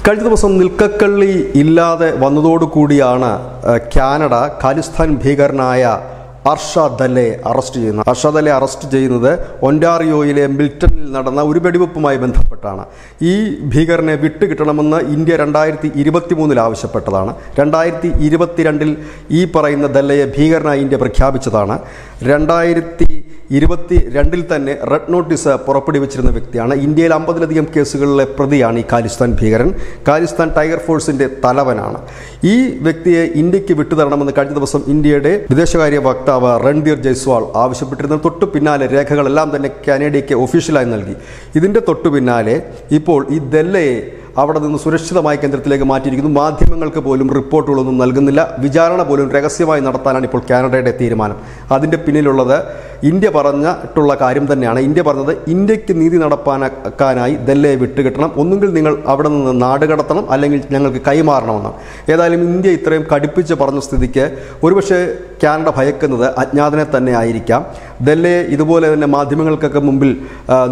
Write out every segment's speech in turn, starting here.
കഴിഞ്ഞ ദിവസം നിൽക്കക്കള്ളി ഇല്ലാതെ വന്നതോടുകൂടിയാണ് കാനഡ ഖാലിസ്ഥാൻ ഭീകരനായ അർഷാദ് ദല്ലെ അറസ്റ്റ് ചെയ്യുന്നത്. അർഷാദ് ദല്ലെ അറസ്റ്റ് ചെയ്യുന്നത് ഒൻറ്റാറിയോയിലെ മിൽട്ടണിൽ നടന്ന ഒരു വെടിവെപ്പുമായി ബന്ധപ്പെട്ടാണ്. ഈ ഭീകരനെ വിട്ടുകിട്ടണമെന്ന് ഇന്ത്യ 2023 ആവശ്യപ്പെട്ടതാണ്. 2022 ഈ പറയുന്ന ദല്ലയെ ഭീകരനായി ഇന്ത്യ പ്രഖ്യാപിച്ചതാണ്. 2022 തന്നെ റെഡ് നോട്ടീസ് പുറപ്പെടുവിച്ചിരുന്ന വ്യക്തിയാണ്. ഇന്ത്യയിൽ 50ലധികം കേസുകളിലെ പ്രതിയാണ് ഈ ഖാലിസ്ഥാൻ ഭീകരൻ. ഖാലിസ്ഥാൻ ടൈഗർ ഫോഴ്സിന്റെ തലവനാണ്. ഈ വ്യക്തിയെ ഇന്ത്യക്ക് വിട്ടുതരണമെന്ന് കഴിഞ്ഞ ദിവസം ഇന്ത്യയുടെ വിദേശകാര്യ വക്താവ് രൺധീർ ജയ്സ്വാൾ ആവശ്യപ്പെട്ടിരുന്ന തൊട്ടു പിന്നാലെ രേഖകളെല്ലാം തന്നെ കാനഡയ്ക്ക് ഒഫീഷ്യലായി നൽകി. ഇതിന്റെ തൊട്ടു പിന്നാലെ ഇപ്പോൾ ഈ ദല്ലയെ അവിടെ നിന്ന് സുരക്ഷിതമായ കേന്ദ്രത്തിലേക്ക് മാറ്റിയിരിക്കുന്നു. മാധ്യമങ്ങൾക്ക് പോലും റിപ്പോർട്ടുകളൊന്നും നൽകുന്നില്ല. വിചാരണ പോലും രഹസ്യമായി നടത്താനാണ് ഇപ്പോൾ കാനഡയുടെ തീരുമാനം. അതിൻ്റെ പിന്നിലുള്ളത് ഇന്ത്യ പറഞ്ഞിട്ടുള്ള കാര്യം തന്നെയാണ്. ഇന്ത്യ പറഞ്ഞത് ഇന്ത്യക്ക് നീതി നടപ്പാക്കാനായി ദല്ലയെ വിട്ടുകിട്ടണം, ഒന്നുകിൽ നിങ്ങൾ അവിടെ നിന്ന് നാടുകടത്തണം, അല്ലെങ്കിൽ ഞങ്ങൾക്ക് കൈമാറണമെന്നാണ്. ഏതായാലും ഇന്ത്യ ഇത്രയും കടുപ്പിച്ച് പറഞ്ഞ സ്ഥിതിക്ക് ഒരുപക്ഷെ കാനഡ ഭയക്കുന്നത് അജ്ഞാതനെ തന്നെ ആയിരിക്കാം. ദല്ലയെ ഇതുപോലെ തന്നെ മാധ്യമങ്ങൾക്കൊക്കെ മുമ്പിൽ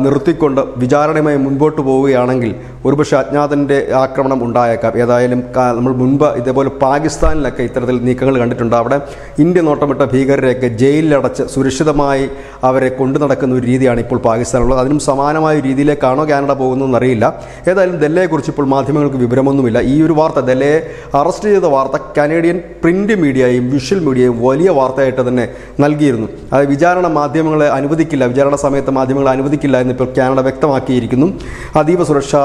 നിർത്തിക്കൊണ്ട് വിചാരണയുമായി മുൻപോട്ട് പോവുകയാണെങ്കിൽ ഒരുപക്ഷെ അജ്ഞാതൻ്റെ ആക്രമണം ഉണ്ടായേക്കാം. ഏതായാലും നമ്മൾ മുൻപ് ഇതേപോലെ പാകിസ്ഥാനിലൊക്കെ ഇത്തരത്തിൽ നീക്കങ്ങൾ കണ്ടിട്ടുണ്ട്. അവിടെ ഇന്ത്യ നോട്ടമിട്ട ഭീകരരെയൊക്കെ ജയിലിലടച്ച് സുരക്ഷിതമായി അവരെ കൊണ്ടു നടക്കുന്ന ഒരു രീതിയാണ് ഇപ്പോൾ പാകിസ്ഥാനുള്ളത്. അതിനും സമാനമായ രീതിയിലേക്കാണോ കാനഡ പോകുന്നതെന്ന് അറിയില്ല. ഏതായാലും ദല്ലയെക്കുറിച്ച് ഇപ്പോൾ മാധ്യമങ്ങൾക്ക് വിവരമൊന്നുമില്ല. ഈ ഒരു വാർത്ത, ദല്ലയെ അറസ്റ്റ് ചെയ്ത വാർത്ത കനേഡിയൻ പ്രിന്റ് മീഡിയയും വിഷ്വൽ മീഡിയയും വലിയ വാർത്തയായിട്ട് തന്നെ നൽകിയിരുന്നു. അത് വിചാരണ മാധ്യമങ്ങളെ അനുവദിക്കില്ല, വിചാരണ സമയത്ത് മാധ്യമങ്ങളെ അനുവദിക്കില്ല എന്നിപ്പോൾ കാനഡ വ്യക്തമാക്കിയിരിക്കുന്നു. അതീവ സുരക്ഷാ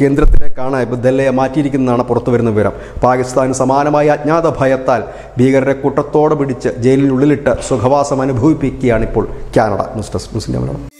കേന്ദ്രത്തിലേക്കാണ് ഇപ്പോൾ ദല്ലയെ മാറ്റിയിരിക്കുന്നതാണ് പുറത്തുവരുന്ന വിവരം. പാകിസ്ഥാന് സമാനമായ അജ്ഞാത ഭയത്താൽ ഭീകരരെ കൂട്ടത്തോടെ പിടിച്ച് ജയിലിനുള്ളിലിട്ട് സുഖവാസം അനുഭവിപ്പിക്കുകയാണ് ഇപ്പോൾ Canada. News desk news India Malayalam.